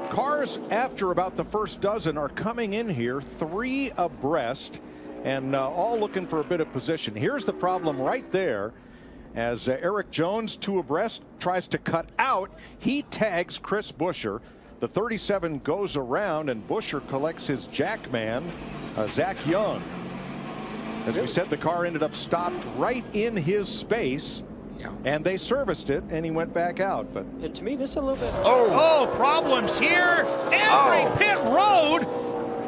Cars after about the first dozen are coming in here 3 abreast and all looking for a bit of position. Here's the problem right there. As Eric Jones, 2 abreast, tries to cut out, he tags Chris Buescher. The 37 goes around and Buescher collects his jackman, Zach Young. As we said, the car ended up stopped right in his space. Yeah. And they serviced it, and he went back out. But to me, this is a little bit. Oh, problems here. Every pit road,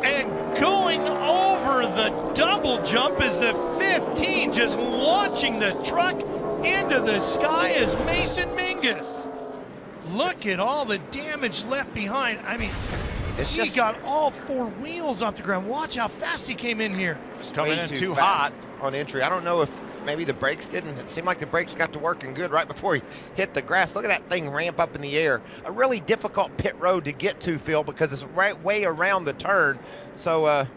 and going over the double jump is the 15, just launching the truck into the sky as Mason Mingus. Look at all the damage left behind. I mean, he got all 4 wheels off the ground. Watch how fast he came in here. Just coming in too hot on entry. I don't know if maybe the brakes didn't. It seemed like the brakes got to working good right before he hit the grass. Look at that thing ramp up in the air. A really difficult pit road to get to, Phil, because it's right way around the turn. So,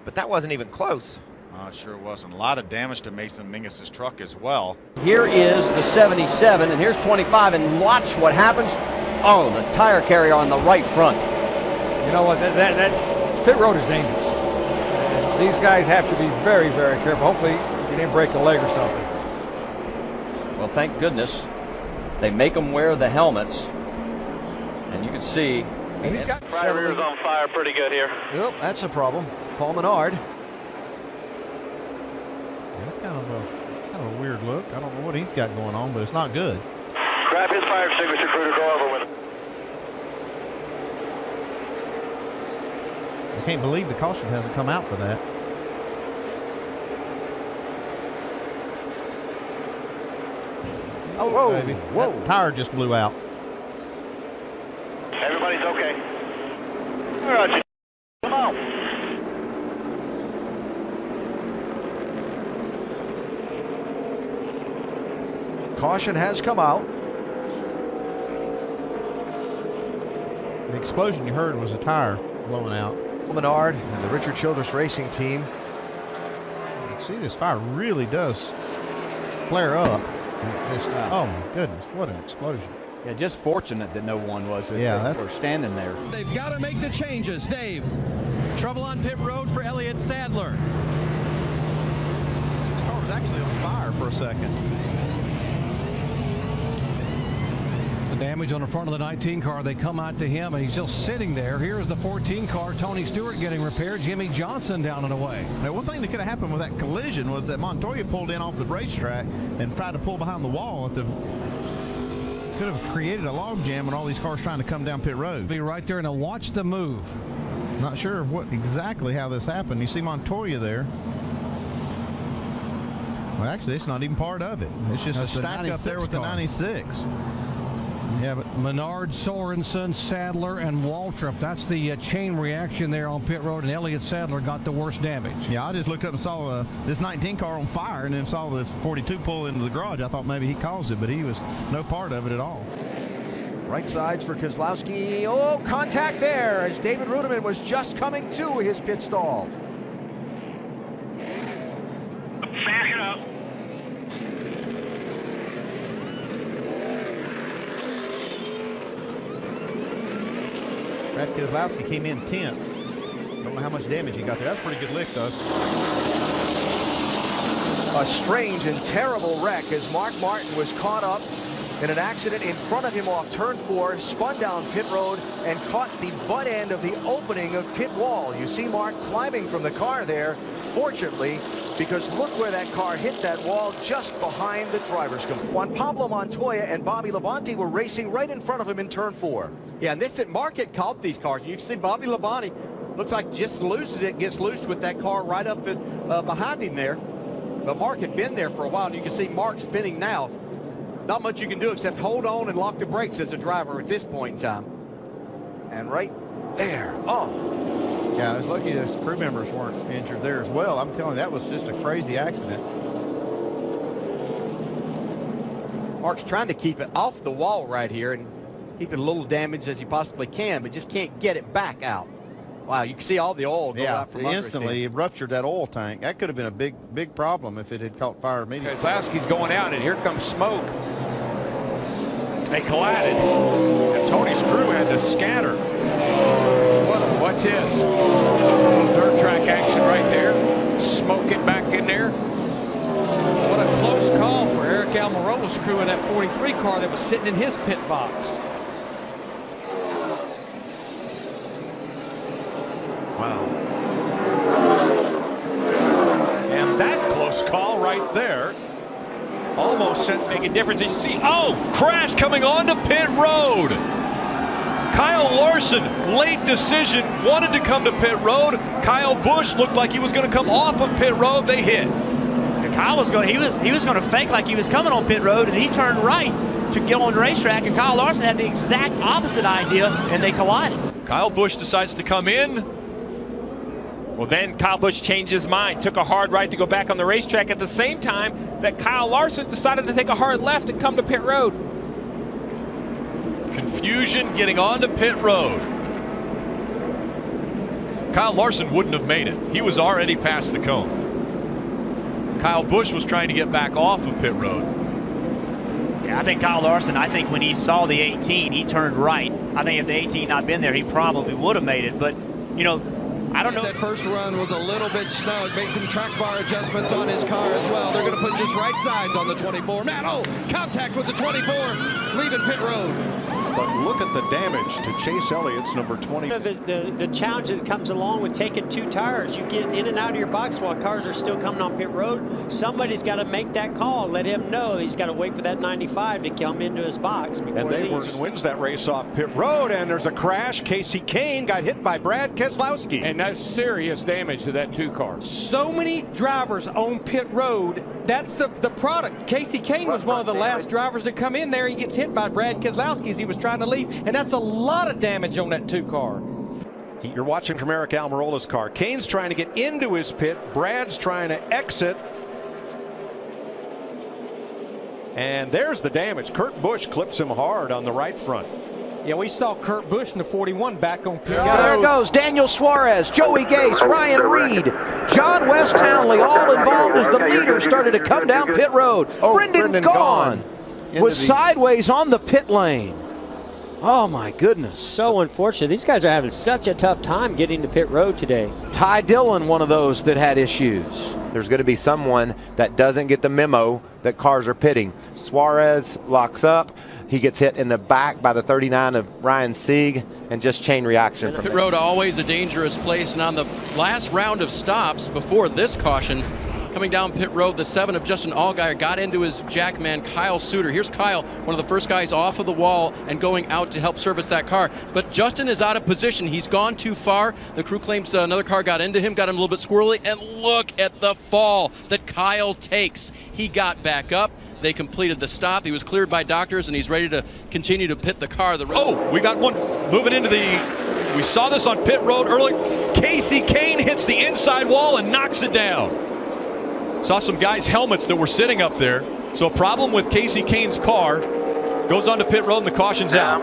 but that wasn't even close. It sure wasn't. A lot of damage to Mason Mingus' truck as well. Here is the 77, and here's 25, and watch what happens. Oh, the tire carrier on the right front. You know what? That pit road is dangerous. These guys have to be very, very careful. Hopefully, he didn't break a leg or something. Well, thank goodness they make them wear the helmets, and you can see. And he's got rear's on fire pretty good here. Yep, that's a problem. Paul Menard. That's kind of a weird look. I don't know what he's got going on, but it's not good. Grab his fire extinguisher crew to go over with him. I can't believe the caution hasn't come out for that. Oh, whoa, baby. Whoa. That tire just blew out. Everybody's okay. All right, come on. Caution has come out. The explosion you heard was a tire blowing out. Menard and the Richard Childress Racing team. You can see this fire really does flare up. Just, oh my goodness, what an explosion. Yeah, just fortunate that no one was were standing there. They've got to make the changes. Dave, trouble on pit road for Elliott Sadler. This car was actually on fire for a second. The damage on the front of the 19 car, they come out to him, and he's just sitting there. Here's the 14 car, Tony Stewart getting repaired, Jimmy Johnson down and away. Now, one thing that could have happened with that collision was that Montoya pulled in off the racetrack and tried to pull behind the wall. Could have created a log jam and all these cars trying to come down pit road. Be right there, and watch the move. Not sure exactly how this happened. You see Montoya there. Well, actually, it's not even part of it. It's just a stack up there with the 96. Yeah, but Menard, Sorensen, Sadler, and Waltrip. That's the chain reaction there on pit road, and Elliott Sadler got the worst damage. Yeah, I just looked up and saw this 19 car on fire, and then saw this 42 pull into the garage. I thought maybe he caused it, but he was no part of it at all. Right sides for Keselowski. Oh, contact there as David Rudiman was just coming to his pit stall. Back it up. Brad Keselowski came in 10th. Don't know how much damage he got there. That's a pretty good lick, though. A strange and terrible wreck as Mark Martin was caught up in an accident in front of him off turn 4, spun down pit road, and caught the butt end of the opening of pit wall. You see Mark climbing from the car there, fortunately, because look where that car hit that wall just behind the driver's compartment. Juan Pablo Montoya and Bobby Labonte were racing right in front of him in turn 4. Yeah, and this Mark had caught these cars. You see Bobby Labonte looks like just loses it, gets loose with that car right up behind him there. But Mark had been there for a while, and you can see Mark spinning now. Not much you can do except hold on and lock the brakes as a driver at this point in time. And right there, oh. Yeah, I was lucky the crew members weren't injured there as well. I'm telling you, that was just a crazy accident. Mark's trying to keep it off the wall right here and keep it a little damaged as he possibly can, but just can't get it back out. Wow, you can see all the oil go out from under instantly it ruptured that oil tank. That could have been a big problem if it had caught fire immediately. Keselowski's going out, and here comes smoke. They collided. And Tony's crew had to scatter. Watch this. A little dirt track action right there. Smoke it back in there. What a close call for Eric Almirola's crew in that 43 car that was sitting in his pit box. Wow. And that close call right there almost sent. Make a difference. You see, Crash coming onto pit road. Kyle Larson, late decision, wanted to come to pit road. Kyle Busch looked like he was going to come off of pit road. They hit. Kyle was going. He was going to fake like he was coming on pit road, and he turned right to get on the racetrack. And Kyle Larson had the exact opposite idea, and they collided. Kyle Busch decides to come in. well, then Kyle Busch changed his mind, took a hard right to go back on the racetrack at the same time that Kyle Larson decided to take a hard left and come to pit road. Confusion getting onto pit road. Kyle Larson wouldn't have made it. He was already past the cone. Kyle Busch was trying to get back off of pit road. Yeah, I think Kyle Larson, when he saw the 18, he turned right. I think if the 18 not been there, he probably would have made it. But, you know, I don't know. That first run was a little bit snug. Made some track bar adjustments on his car as well. They're going to put just right sides on the 24. Contact with the 24, leaving pit road. But look at the damage to Chase Elliott's number 20. The challenge that comes along with taking two tires, you get in and out of your box while cars are still coming on pit road. Somebody's got to make that call, let him know he's got to wait for that 95 to come into his box before and he leaves. wins that race off pit road, and there's a crash. Casey Kane got hit by Brad Keselowski. And that's serious damage to that two car. So many drivers on pit road. That's the product. Casey Kane was one of the last drivers to come in there. He gets hit by Brad Keselowski as he was trying to leave, and that's a lot of damage on that two car. You're watching from Eric Almirola's car. Kane's trying to get into his pit. Brad's trying to exit. And there's the damage. Kurt Busch clips him hard on the right front. Yeah, we saw Kurt Busch in the 41 back on pit. There goes Daniel Suarez, Joey Gase, Ryan Reed, John West Townley, all involved as the leaders started to come down pit road. Brendan Gaughan was sideways on the pit lane. Oh my goodness. So unfortunate. These guys are having such a tough time getting to pit road today. Ty Dillon, one of those that had issues. There's going to be someone that doesn't get the memo that cars are pitting. Suarez locks up. He gets hit in the back by the 39 of Ryan Sieg, and just chain reaction from pit road, always a dangerous place. And on the last round of stops before this caution, coming down pit road, the 7 of Justin Allgaier got into his jackman, Kyle Suter. Here's Kyle, one of the first guys off of the wall and going out to help service that car. But Justin is out of position. He's gone too far. The crew claims another car got into him, got him a little bit squirrely. And look at the fall that Kyle takes. He got back up. They completed the stop. He was cleared by doctors, and he's ready to continue to pit the car. We got one moving into we saw this on pit road early. Casey Kane hits the inside wall and knocks it down. Saw some guys' helmets that were sitting up there. So a problem with Casey Kane's car. Goes onto pit road and the caution's out.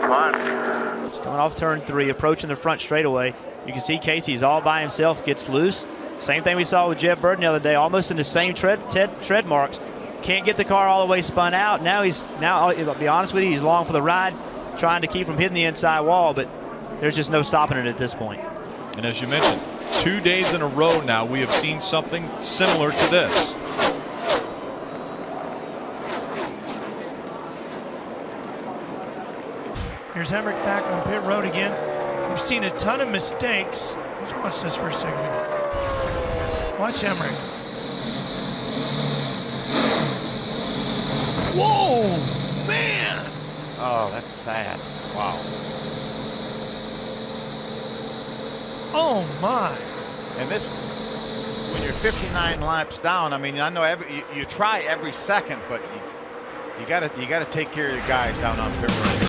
It's coming off turn 3, approaching the front straightaway. You can see Casey's all by himself, gets loose. Same thing we saw with Jeb Burton the other day, almost in the same tread marks. Can't get the car all the way spun out. Now I'll be honest with you, he's long for the ride, trying to keep from hitting the inside wall, but there's just no stopping it at this point. And as you mentioned, 2 days in a row now we have seen something similar to this. Here's Hemrick back on pit road again. We've seen a ton of mistakes. Let's watch this for a second. Watch Hemrick. Whoa, man! Oh, that's sad. Wow. Oh my! And this, when you're 59 laps down, I mean, I know you try every second, but you gotta take care of your guys down on pit road.